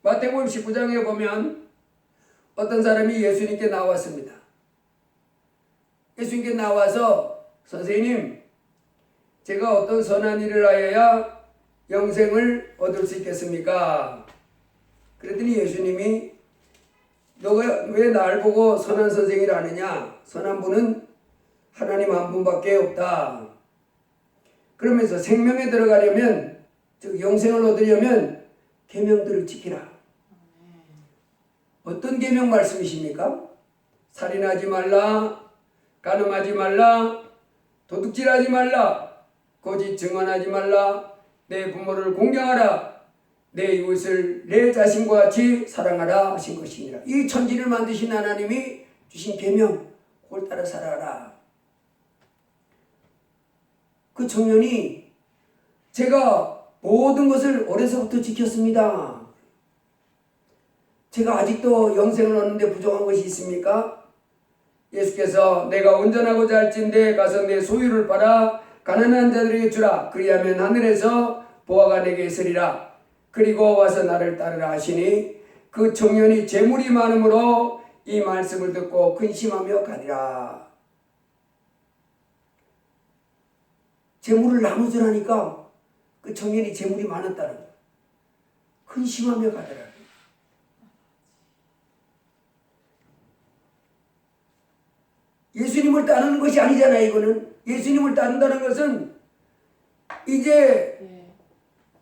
마태복음 19장에 보면 어떤 사람이 예수님께 나왔습니다. 예수님께 나와서 선생님, 제가 어떤 선한 일을 하여야 영생을 얻을 수 있겠습니까? 그랬더니 예수님이 너가 왜 날 보고 선한 선생이라 하느냐? 선한 분은 하나님 한 분밖에 없다. 그러면서 생명에 들어가려면, 즉 영생을 얻으려면 계명들을 지키라. 어떤 계명 말씀이십니까? 살인하지 말라, 간음하지 말라, 도둑질하지 말라, 거짓 증언하지 말라, 내 부모를 공경하라, 내 이웃을 내 자신과 같이 사랑하라 하신 것이니라. 이 천지를 만드신 하나님이 주신 계명, 그걸 따라 살아라. 그 청년이 제가 모든 것을 어려서부터 지켰습니다. 제가 아직도 영생을 얻는데 부족한 것이 있습니까? 예수께서 내가 온전하고자 할진대 가서 내 소유를 팔아 가난한 자들에게 주라. 그리하면 하늘에서 보화가 내게 있으리라. 그리고 와서 나를 따르라 하시니 그 청년이 재물이 많음으로 이 말씀을 듣고 근심하며 가니라. 재물을 나누자니까 그 청년이 재물이 많았다는 거야. 근심하며 가더라. 예수님을 따르는 것이 아니잖아요. 이거는 예수님을 따른다는 것은 이제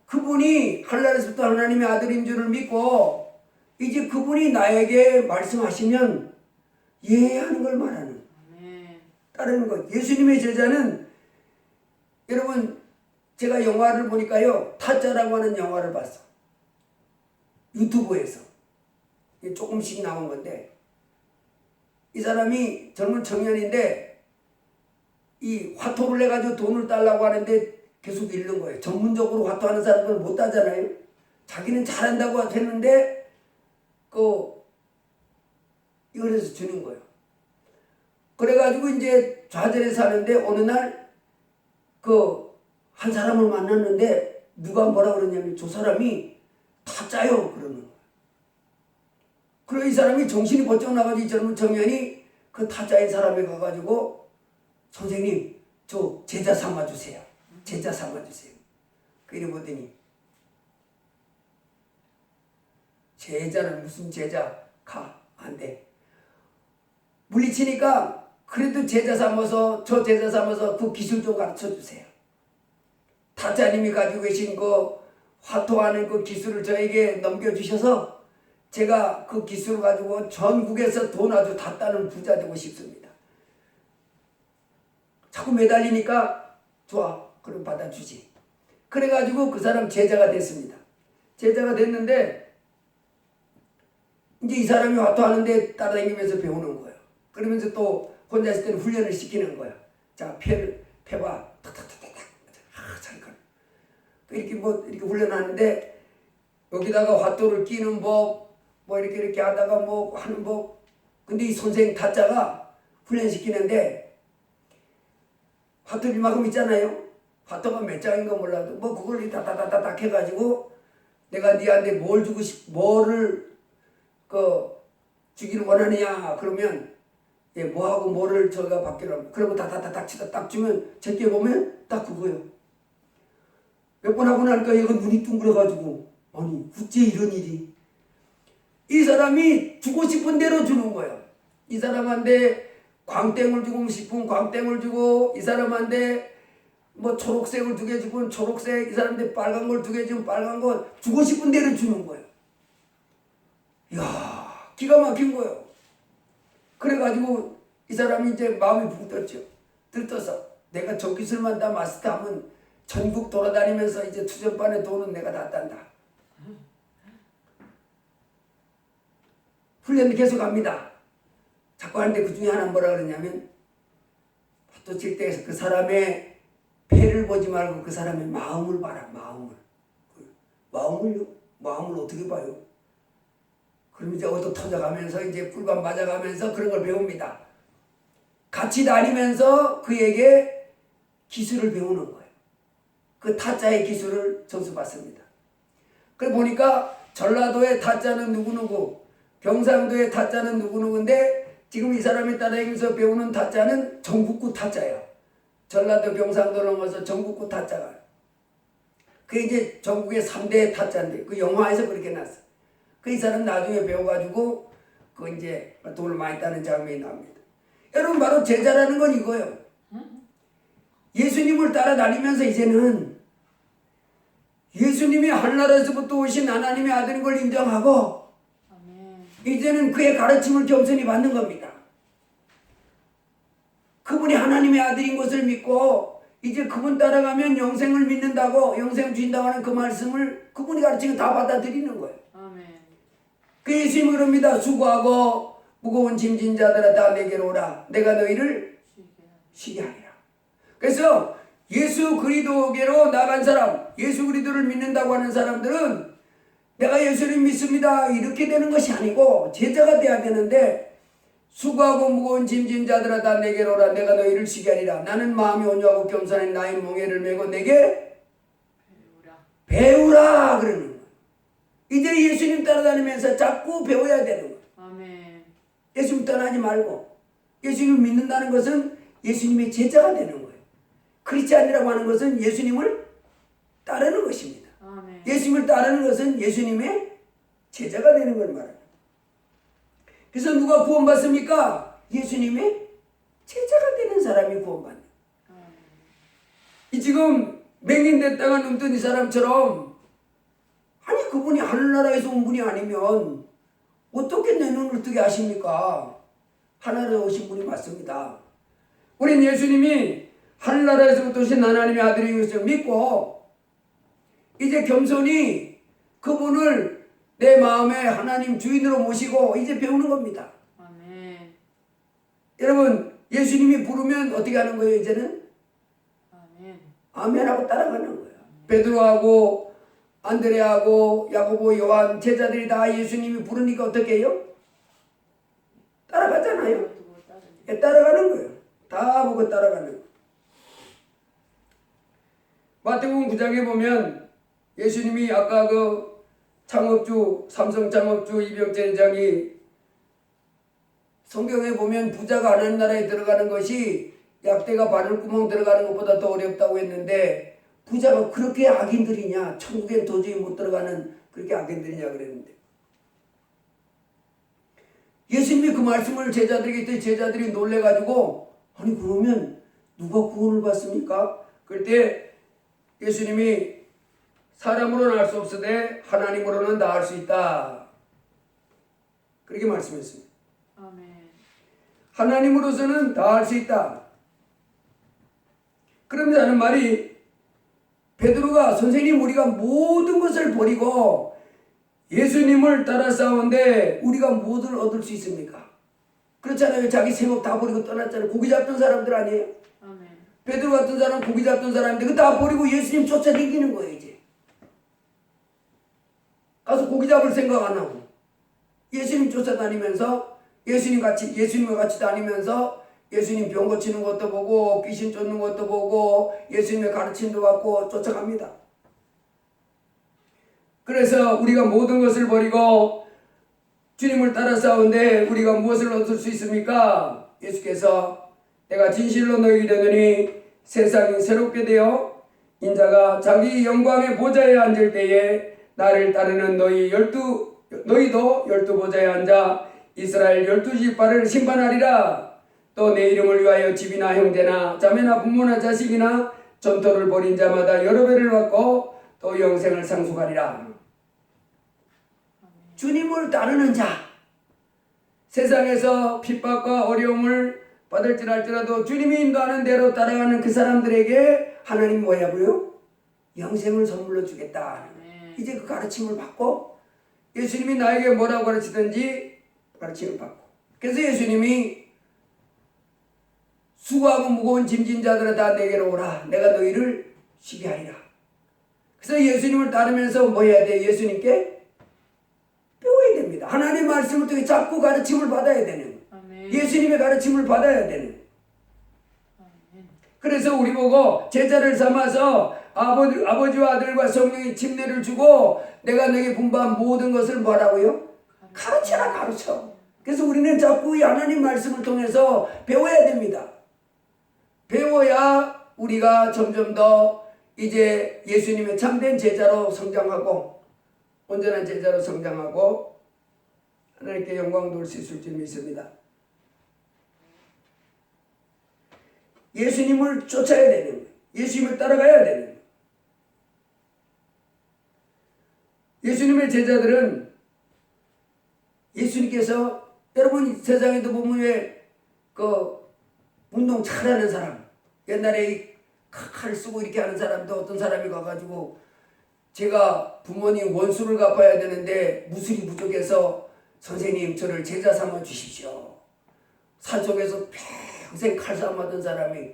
그분이 하늘에서부터 하나님의 아들인 줄을 믿고 이제 그분이 나에게 말씀하시면 예하는 걸 말하는, 따르는 것. 예수님의 제자는, 여러분 제가 영화를 보니까요, 타짜라고 하는 영화를 봤어. 유튜브에서 조금씩 나온 건데, 이 사람이 젊은 청년인데 이 화토를 내가지고 돈을 달라고 하는데 계속 잃는 거예요. 전문적으로 화토하는 사람들은 못 따잖아요. 자기는 잘한다고 했는데 이걸 해서 주는 거예요. 그래가지고 이제 좌절해 사는데 어느 날 한 사람을 만났는데 누가 뭐라 그러냐면 저 사람이 타짜요 그러는 거예요. 그리고 이 사람이 정신이 번쩍 나가지고 이 젊은 청년이 그 타짜인 사람에 가가지고 선생님 저 제자 삼아주세요. 제자 삼아주세요. 그래 보더니 제자는 무슨 제자? 가. 안 돼. 물리치니까 그래도 제자 삼아서 저 제자 삼아서 그 기술 좀 가르쳐 주세요. 타짜님이 가지고 계신 그 화토하는 그 기술을 저에게 넘겨주셔서 제가 그 기술을 가지고 전국에서 돈 아주 다 따는 부자 되고 싶습니다. 자꾸 매달리니까 좋아. 그럼 받아주지. 그래가지고 그 사람 제자가 됐습니다. 제자가 됐는데 이제 이 사람이 화토하는데 따라다니면서 배우는 거예요. 그러면서 또 혼자 있을 때는 훈련을 시키는 거야. 자, 펴봐. 탁탁탁탁탁. 잠깐. 이렇게 이렇게 훈련하는데 여기다가 화토를 끼는 법, 이렇게 하다가 하는 법. 근데 이 선생 타짜가 훈련시키는데 화토 이만큼 있잖아요. 화토가 몇 장인 거 몰라도 그걸 다다다닥 해가지고 내가 니한테 뭘 주고 뭐를 주기를 원하느냐 그러면 뭐하고 뭐를 저가 받기로 그러고 다다다닥 치다 딱 주면 제게 보면 딱 그거예요. 몇 번 하고 나니까 얘가 눈이 둥그러가지고 아니 어째 이런 일이. 이 사람이 주고 싶은 대로 주는 거예요. 이 사람한테 광땡을 주고 싶으면 광땡을 주고, 이 사람한테 초록색을 2개 주고 초록색, 이 사람한테 빨간 걸 2개 주면 빨간 거 주고 싶은 대로 주는 거예요. 이야, 기가 막힌 거예요. 그래가지고 이 사람이 이제 마음이 붕 떴죠. 들떠서 내가 저 기술만 다 마스터하면 전국 돌아다니면서 이제 투전반의 돈은 내가 다 딴다. 훈련을 계속 합니다. 자꾸 하는데 그 중에 하나 뭐라 그러냐면 화토 칠 때 그 사람의 배를 보지 말고 그 사람의 마음을 봐라. 마음을요? 마음을 어떻게 봐요? 그럼 이제 얻어 터져가면서 이제 꿀밤 맞아가면서 그런 걸 배웁니다. 같이 다니면서 그에게 기술을 배우는 거예요. 그 타짜의 기술을 전수받습니다. 그래 보니까 전라도의 타짜는 누구누구, 경상도의 타짜는 누구누구인데 지금 이 사람이 따라다니면서 배우는 타짜는 전국구 타짜야. 전라도 경상도 넘어서 전국구 타짜가. 그게 이제 전국의 3대 타짜인데 그 영화에서 그렇게 났어. 그 이 사람 나중에 배워가지고 그 이제 돈을 많이 따는 장면이 나옵니다. 여러분 바로 제자라는 건 이거예요. 예수님을 따라다니면서 이제는 예수님이 하늘나라에서부터 오신 하나님의 아들인 걸 인정하고 이제는 그의 가르침을 겸손히 받는 겁니다. 그분이 하나님의 아들인 것을 믿고 이제 그분 따라가면 영생을 믿는다고 영생 주신다고 하는 그 말씀을 그분이 가르치고 다 받아들이는 거예요. 그 예수님이 그럽니다. 수고하고 무거운 짐진 자들아 다 내게로 오라. 내가 너희를 쉬게 하리라. 그래서 예수 그리스도께로 나간 사람, 예수 그리스도를 믿는다고 하는 사람들은 내가 예수를 믿습니다 이렇게 되는 것이 아니고 제자가 돼야 되는데 수고하고 무거운 짐진 자들아 다 내게로 오라. 내가 너희를 쉬게 하리라. 나는 마음이 온유하고 겸손한 나의 멍에를 메고 내게 배우라 그러는 거예요. 이제 예수님 따라다니면서 자꾸 배워야 되는 거예요. 아멘. 예수님 떠나지 말고 예수님을 믿는다는 것은 예수님의 제자가 되는 거예요. 크리스찬이라고 하는 것은 예수님을 따르는 것입니다. 아멘. 예수님을 따르는 것은 예수님의 제자가 되는 걸 말합니다. 그래서 누가 구원받습니까? 예수님의 제자가 되는 사람이 구원받는. 이 지금 맹인됐다가 눈뜬 이 사람처럼 아니 그분이 하늘나라에서 온 분이 아니면 어떻게 내 눈을 뜨게 하십니까? 하늘나라에 오신 분이 맞습니다. 우린 예수님이 하늘나라에서부터 오신 하나님의 아들인 것을 믿고 이제 겸손히 그분을 내 마음에 하나님 주인으로 모시고 이제 배우는 겁니다. 아멘. 여러분 예수님이 부르면 어떻게 하는 거예요? 이제는 아멘. 아멘하고 따라가는 거예요. 베드로하고 안드레하고 야고보 요한 제자들이 다 예수님이 부르니까 어떻게 해요? 따라가잖아요. 따라가는 거예요. 다 보고 따라가는 거예요. 마태복음 9장에 보면 예수님이 아까 그 창업주 삼성 창업주 이병재 회장이 성경에 보면 부자가 하나님 나라에 들어가는 것이 약대가 바늘구멍 들어가는 것보다 더 어렵다고 했는데 부자가 그렇게 악인들이냐? 천국엔 도저히 못 들어가는 그렇게 악인들이냐 그랬는데 예수님이 그 말씀을 제자들에게 했더니 제자들이 놀래가지고 아니 그러면 누가 구원을 받습니까? 그럴 때 예수님이 사람으로는 알 수 없으되 하나님으로는 다 알 수 있다. 그렇게 말씀했습니다. 아멘. 하나님으로서는 다 알 수 있다. 그러면서 하는 말이 베드로가 선생님 우리가 모든 것을 버리고 예수님을 따라 싸운데 우리가 무엇을 얻을 수 있습니까? 그렇잖아요. 자기 생업 다 버리고 떠났잖아요. 고기 잡던 사람들 아니에요? 아멘. 베드로 같은 사람 고기 잡던 사람인데 그 다 버리고 예수님 쫓아다니는 거예요. 이제 가서 고기 잡을 생각 안 하고 예수님 쫓아다니면서 예수님과 같이 다니면서 예수님 병 고치는 것도 보고 귀신 쫓는 것도 보고 예수님의 가르침도 받고 쫓아갑니다. 그래서 우리가 모든 것을 버리고 주님을 따라 싸운데 우리가 무엇을 얻을 수 있습니까? 예수께서 내가 진실로 너희에게 이르노니 세상이 새롭게 되어 인자가 자기 영광의 보좌에 앉을 때에 나를 따르는 너희도 12보좌에 앉아 이스라엘 12지파를 심판하리라. 또 내 이름을 위하여 집이나 형제나 자매나 부모나 자식이나 전토를 벌인 자마다 여러 배를 받고 또 영생을 상속하리라. 주님을 따르는 자, 세상에서 핍박과 어려움을 받을지랄지라도 주님이 인도하는 대로 따라가는 그 사람들에게 하나님 뭐냐고요? 영생을 선물로 주겠다. 이제 그 가르침을 받고 예수님이 나에게 뭐라고 가르치든지 가르침을 받고 그래서 예수님이 수고하고 무거운 짐진 자들아 다 내게로 오라. 내가 너희를 쉬게 하리라. 그래서 예수님을 따르면서 뭐 해야 돼? 예수님께 배워야 됩니다. 하나님의 말씀을 통해 자꾸 가르침을 받아야 되는 아멘. 예수님의 가르침을 받아야 되는 그래서 우리 보고 제자를 삼아서 아버지와 아들과 성령이 침례를 주고 내가 너에게 분부한 모든 것을 뭐라고요? 가르쳐라, 가르쳐. 그래서 우리는 자꾸 이 하나님 말씀을 통해서 배워야 됩니다. 배워야 우리가 점점 더 이제 예수님의 참된 제자로 성장하고 온전한 제자로 성장하고 하나님께 영광 돌 수 있을 줄 믿습니다. 예수님을 쫓아야 되는 거예요. 예수님을 따라가야 되는 거예요. 예수님의 제자들은 예수님께서 여러분 세상에도 보면 왜 그 운동 잘하는 사람 옛날에 이 칼 쓰고 이렇게 하는 사람도 어떤 사람이 가가지고 제가 부모님 원수를 갚아야 되는데 무술이 부족해서 선생님 저를 제자 삼아 주십시오. 산속에서 평생 칼싸움하던 사람이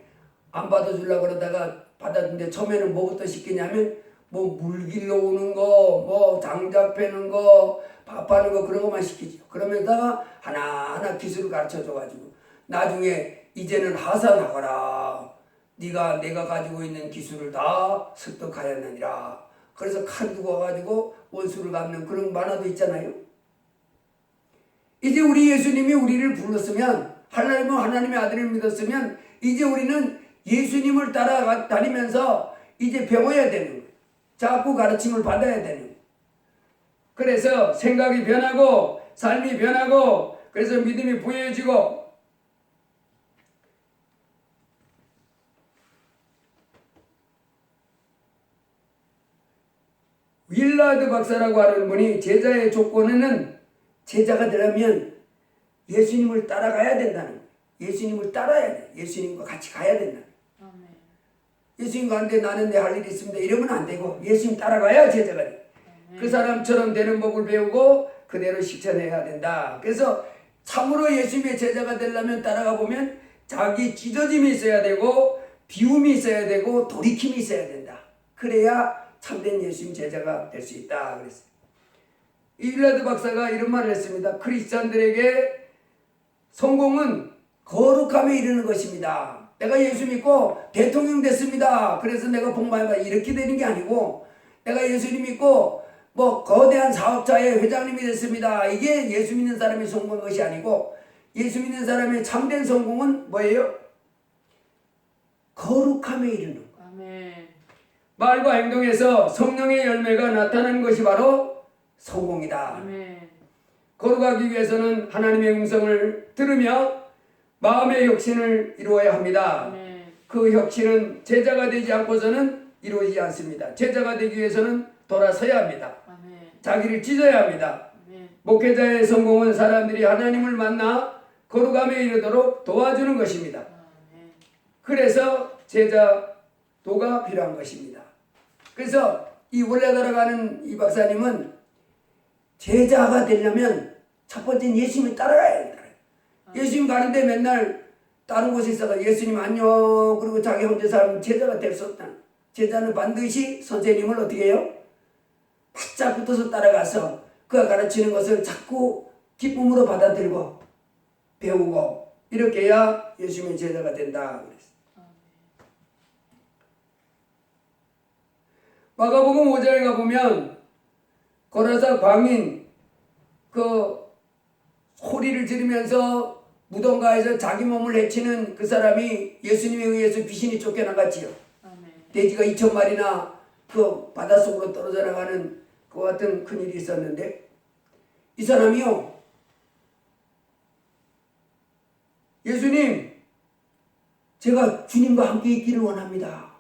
안 받아주려고 그러다가 받아준데 처음에는 뭐부터 시키냐면 뭐 물 길러 오는 거, 뭐 장작 패는 거, 밥하는 거 그런 것만 시키죠. 그러면다가 하나하나 기술을 가르쳐줘가지고 나중에 이제는 하산하거라. 네가 내가 가지고 있는 기술을 다 습득하였느니라. 그래서 칼 두고 가지고 원수를 갚는 그런 만화도 있잖아요. 이제 우리 예수님이 우리를 불렀으면 하나님의 아들을 믿었으면 이제 우리는 예수님을 따라다니면서 이제 배워야 되는 거예요. 자꾸 가르침을 받아야 되는 거예요. 그래서 생각이 변하고 삶이 변하고 그래서 믿음이 부여해지고 윌라드 박사라고 하는 분이 제자의 조건은 제자가 되려면 예수님을 따라가야 된다는 거예요. 예수님을 따라야 돼. 예수님과 같이 가야 된다. 예수님과 한데 나는 내 할 일이 있습니다. 이러면 안 되고 예수님 따라가야 제자가 돼. 그 사람처럼 되는 법을 배우고 그대로 실천해야 된다. 그래서 참으로 예수님의 제자가 되려면 따라가 보면 자기 찢어짐이 있어야 되고 비움이 있어야 되고 돌이킴이 있어야 된다. 그래야 참된 예수님 제자가 될 수 있다. 그랬어요. 윌라드 박사가 이런 말을 했습니다. 크리스찬들에게 성공은 거룩함에 이르는 것입니다. 내가 예수 믿고 대통령 됐습니다. 그래서 내가 복 많이 받아 이렇게 되는 게 아니고 내가 예수님 믿고 뭐 거대한 사업자의 회장님이 됐습니다. 이게 예수 믿는 사람이 성공한 것이 아니고 예수 믿는 사람의 참된 성공은 뭐예요? 거룩함에 이르는 것. 말과 행동에서 성령의 열매가 나타나는 것이 바로 성공이다. 거룩하기 위해서는 하나님의 음성을 들으며 마음의 혁신을 이루어야 합니다. 그 혁신은 제자가 되지 않고서는 이루어지지 않습니다. 제자가 되기 위해서는 돌아서야 합니다. 자기를 찢어야 합니다. 목회자의 성공은 사람들이 하나님을 만나 거룩함에 이르도록 도와주는 것입니다. 그래서 제자도가 필요한 것입니다. 그래서 이 원래 돌아가는 이 박사님은 제자가 되려면 첫 번째는 예수님을 따라가야 된다. 예수님 가는데 맨날 다른 곳에 있어가 예수님 안녕 그리고 자기 혼자 살면 제자가 될 수 없다. 제자는 반드시 선생님을 어떻게 해요? 바짝 붙어서 따라가서 그가 가르치는 것을 자꾸 기쁨으로 받아들고 배우고 이렇게 해야 예수님의 제자가 된다. 마가복음 5장에 가보면 고라사 광인 그 소리를 지르면서 무덤가에서 자기 몸을 해치는 그 사람이 예수님에 의해서 귀신이 쫓겨나갔지요. 돼지가 2,000마리나 그 바닷속으로 떨어져 나가는 그 같은 큰일이 있었는데 이 사람이요 예수님 제가 주님과 함께 있기를 원합니다.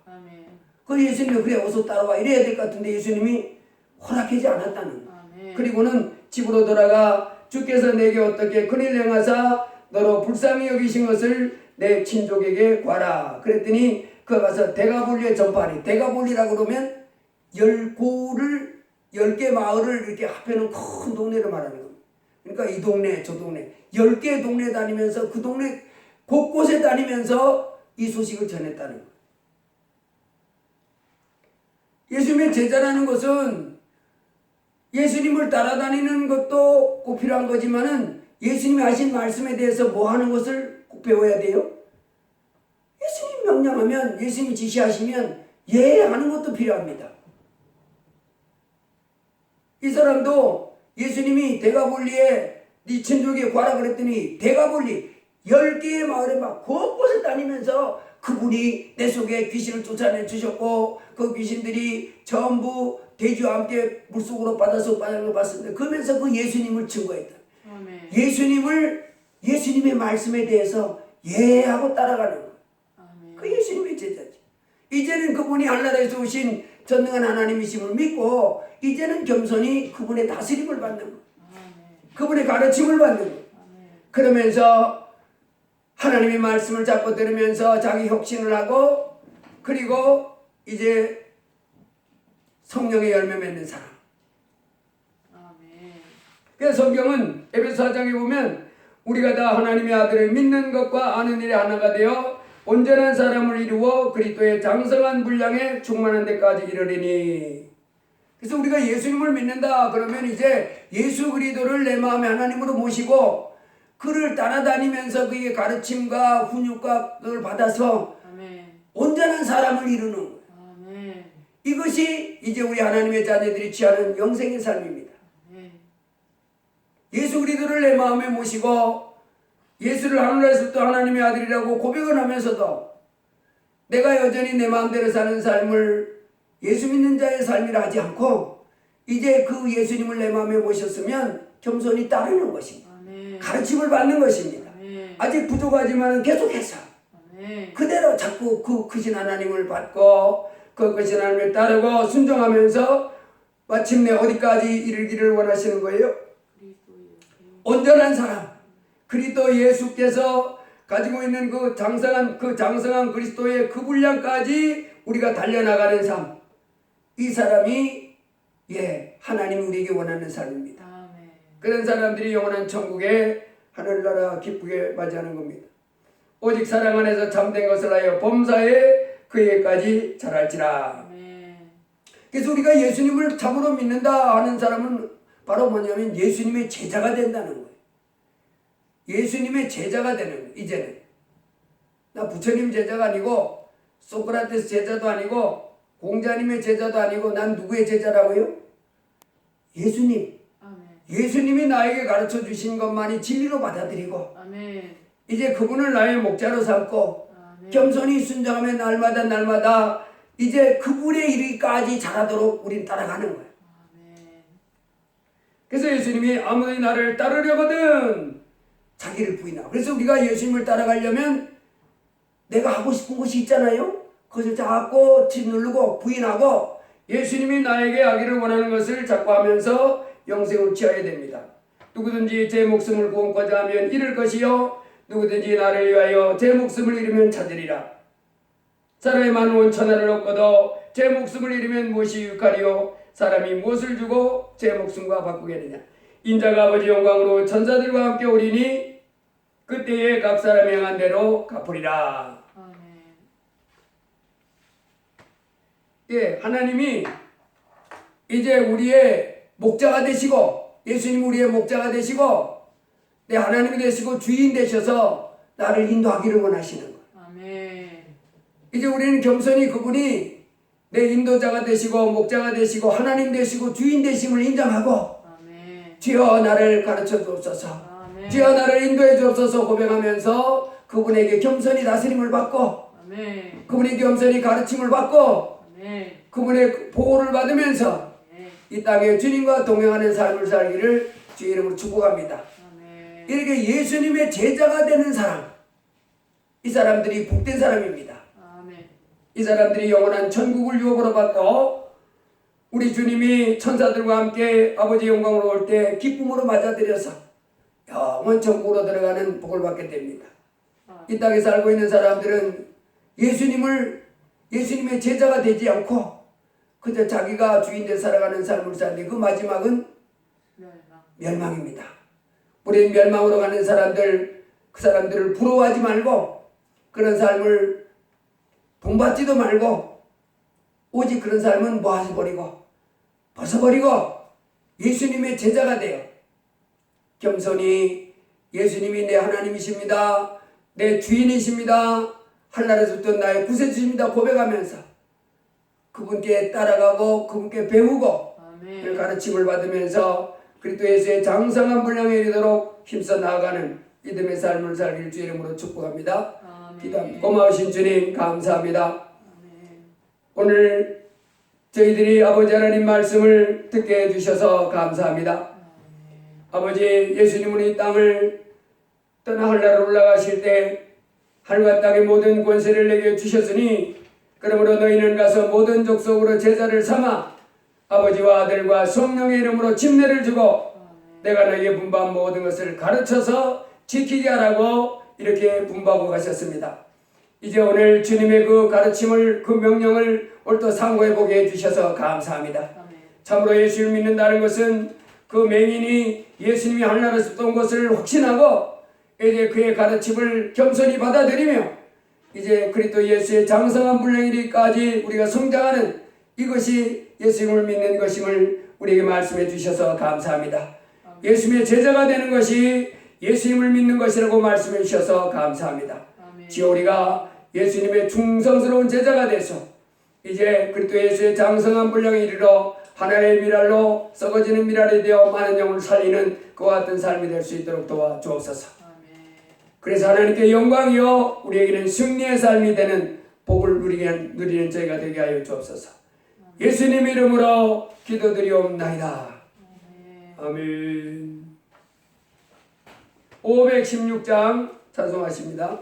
그 예수님이 그래 어서 따라와 이래야 될 것 같은데 예수님이 허락하지 않았다는 거예요. 그리고는 집으로 돌아가 주께서 내게 어떻게 큰일 행하사 너로 불쌍히 여기신 것을 내 친족에게 구하라. 그랬더니 그가 가서 대가볼리에 전파하니 대가볼리라고 그러면 10개 마을을 이렇게 합해놓은 큰 동네를 말하는 겁니다. 그러니까 이 동네 저 동네 10개 동네 다니면서 그 동네 곳곳에 다니면서 이 소식을 전했다는 거예요. 예수님의 제자라는 것은 예수님을 따라다니는 것도 꼭 필요한 거지만은 예수님이 하신 말씀에 대해서 뭐 하는 것을 꼭 배워야 돼요? 예수님 명령하면 예수님이 지시하시면 예하는 것도 필요합니다. 이 사람도 예수님이 대가볼리에 네 친족에 구하라 그랬더니 대가볼리 10개의 마을에 막 곳곳을 다니면서 그분이 내 속에 귀신을 쫓아내 주셨고 그 귀신들이 전부 돼지와 함께 물속으로 받아서 빠져나가 봤습니다. 그러면서 그 예수님을 증거했다. 아멘. 예수님의 말씀에 대해서 예하고 따라가는 거예요. 아멘. 그 예수님의 제자지. 이제는 그분이 하늘나라에서 오신 전능한 하나님이심을 믿고 이제는 겸손히 그분의 다스림을 받는 거예요. 아멘. 그분의 가르침을 받는 거예요. 아멘. 그러면서 하나님의 말씀을 잡고 들으면서 자기 혁신을 하고 그리고 이제 성령의 열매 맺는 사람. 아멘. 그래서 성경은 에베소 4장에 보면 우리가 다 하나님의 아들을 믿는 것과 아는 일에 하나가 되어 온전한 사람을 이루어 그리스도의 장성한 분량에 충만한 데까지 이르리니. 그래서 우리가 예수님을 믿는다 그러면 이제 예수 그리스도를 내 마음의 하나님으로 모시고 그를 따라다니면서 그의 가르침과 훈육과 그걸 받아서 아멘. 온전한 사람을 이루는 거예요. 아멘. 이것이 이제 우리 하나님의 자녀들이 취하는 영생의 삶입니다. 아멘. 예수 그리스도를 내 마음에 모시고 예수를 하늘에서부터 하나님의 아들이라고 고백을 하면서도 내가 여전히 내 마음대로 사는 삶을 예수 믿는 자의 삶이라 하지 않고 이제 그 예수님을 내 마음에 모셨으면 겸손히 따르는 것입니다. 아멘. 가르침을 받는 것입니다. 아멘. 아직 부족하지만 계속해서 아멘. 그대로 자꾸 그 크신 하나님을 받고 그 크신 하나님을 따르고 순종하면서 마침내 어디까지 이르기를 원하시는 거예요? 그리스도의 온전한 사람, 그리스도 예수께서 가지고 있는 그 장성한 그리스도의 그 분량까지 우리가 달려나가는 삶. 이 사람이 하나님이 우리에게 원하는 삶입니다. 아멘. 그런 사람들이 영원한 천국에 하늘나라 기쁘게 맞이하는 겁니다. 오직 사랑 안에서 참된 것을 하여 범사에 그에까지 자랄지라. 아멘. 그래서 우리가 예수님을 참으로 믿는다 하는 사람은 바로 뭐냐면 예수님의 제자가 된다는 거예요. 예수님의 제자가 되는 거예요. 이제는 나 부처님 제자가 아니고 소크라테스 제자도 아니고 공자님의 제자도 아니고 난 누구의 제자라고요? 예수님. 아멘. 예수님이 나에게 가르쳐 주신 것만이 진리로 받아들이고 아멘. 이제 그분을 나의 목자로 삼고 아멘. 겸손히 순종하며 날마다 이제 그분의 이르기까지 자라도록 우린 따라가는 거예요. 아멘. 그래서 예수님이 아무도 나를 따르려거든 자기를 부인하고. 그래서 우리가 예수님을 따라가려면 내가 하고 싶은 것이 있잖아요. 그것을 자꾸 짓누르고 부인하고 예수님이 나에게 하기를 원하는 것을 자꾸 하면서 영생을 취해야 됩니다. 누구든지 제 목숨을 구원코자 하면 잃을 것이요 누구든지 나를 위하여 제 목숨을 잃으면 찾으리라. 사람이 만원 천하를 얻고도 제 목숨을 잃으면 무엇이 유익하리요? 사람이 무엇을 주고 제 목숨과 바꾸겠느냐? 인자가 아버지 영광으로 천사들과 함께 오리니 그때에 각 사람이 행한 대로 갚으리라. 아멘. 하나님이 이제 우리의 목자가 되시고 예수님 우리의 목자가 되시고 내 하나님이 되시고 주인 되셔서 나를 인도하기를 원하시는 거예요. 아멘. 이제 우리는 겸손히 그분이 내 인도자가 되시고 목자가 되시고 하나님 되시고 주인 되심을 인정하고 아멘. 주여 나를 가르쳐 주옵소서, 아멘. 주여 나를 인도해 주옵소서 고백하면서 그분에게 겸손히 다스림을 받고 아멘. 그분에게 겸손히 가르침을 받고 아멘. 그분의 보호를 받으면서 아멘. 이 땅에 주님과 동행하는 삶을 살기를 주의 이름으로 축복합니다. 아멘. 이렇게 예수님의 제자가 되는 사람, 이 사람들이 복된 사람입니다. 아멘. 이 사람들이 영원한 천국을 유업으로 받고 우리 주님이 천사들과 함께 아버지 영광으로 올 때 기쁨으로 맞아들여서 영원 천국으로 들어가는 복을 받게 됩니다. 이 땅에 살고 있는 사람들은 예수님의 제자가 되지 않고 그저 자기가 주인되어 살아가는 삶을 사는데 그 마지막은 멸망입니다. 우리는 멸망으로 가는 사람들, 그 사람들을 부러워하지 말고 그런 삶을 본받지도 말고 오직 그런 삶은 모아버리고 벗어버리고 예수님의 제자가 돼요. 겸손히 예수님이 내 하나님이십니다. 내 주인이십니다. 하늘나라에서부터 나의 구세주십니다. 고백하면서 그분께 따라가고 그분께 배우고 그 아멘. 가르침을 받으면서 그리스도 예수의 장성한 분량에 이르도록 힘써 나아가는 믿음의 삶을 살길 주 이름으로 축복합니다. 기도합니다. 고마우신 주님 감사합니다. 아멘. 오늘 저희들이 아버지 하나님 말씀을 듣게 해주셔서 감사합니다. 아버지 예수님은 이 땅을 떠나 하늘나라로 올라가실 때 하늘과 땅의 모든 권세를 내게 주셨으니 그러므로 너희는 가서 모든 족속으로 제자를 삼아 아버지와 아들과 성령의 이름으로 침례를 주고 내가 너희에게 분부한 모든 것을 가르쳐서 지키게 하라고 이렇게 분부하고 가셨습니다. 이제 오늘 주님의 그 가르침을 그 명령을 오늘 또 상고해 보게 해주셔서 감사합니다. 아멘. 참으로 예수를 믿는다는 것은 그 맹인이 예수님이 하늘나라에서 온 것을 확신하고 이제 그의 가르침을 겸손히 받아들이며 이제 그리스도 예수의 장성한 분량이기까지 우리가 성장하는 이것이 예수님을 믿는 것임을 우리에게 말씀해 주셔서 감사합니다. 예수님의 제자가 되는 것이 예수님을 믿는 것이라고 말씀해 주셔서 감사합니다. 아멘. 지금 우리가 예수님의 충성스러운 제자가 돼서 이제 그리스도 예수의 장성한 분량에 이르러 하나의 미랄로 썩어지는 미랄이 되어 많은 영혼을 살리는 그와 같은 삶이 될 수 있도록 도와주옵소서. 그래서 하나님께 영광이요 우리에게는 승리의 삶이 되는 복을 누리는 저희가 되게 하여 주옵소서. 예수님 이름으로 기도드리옵나이다. 아멘. 516장 찬송하십니다.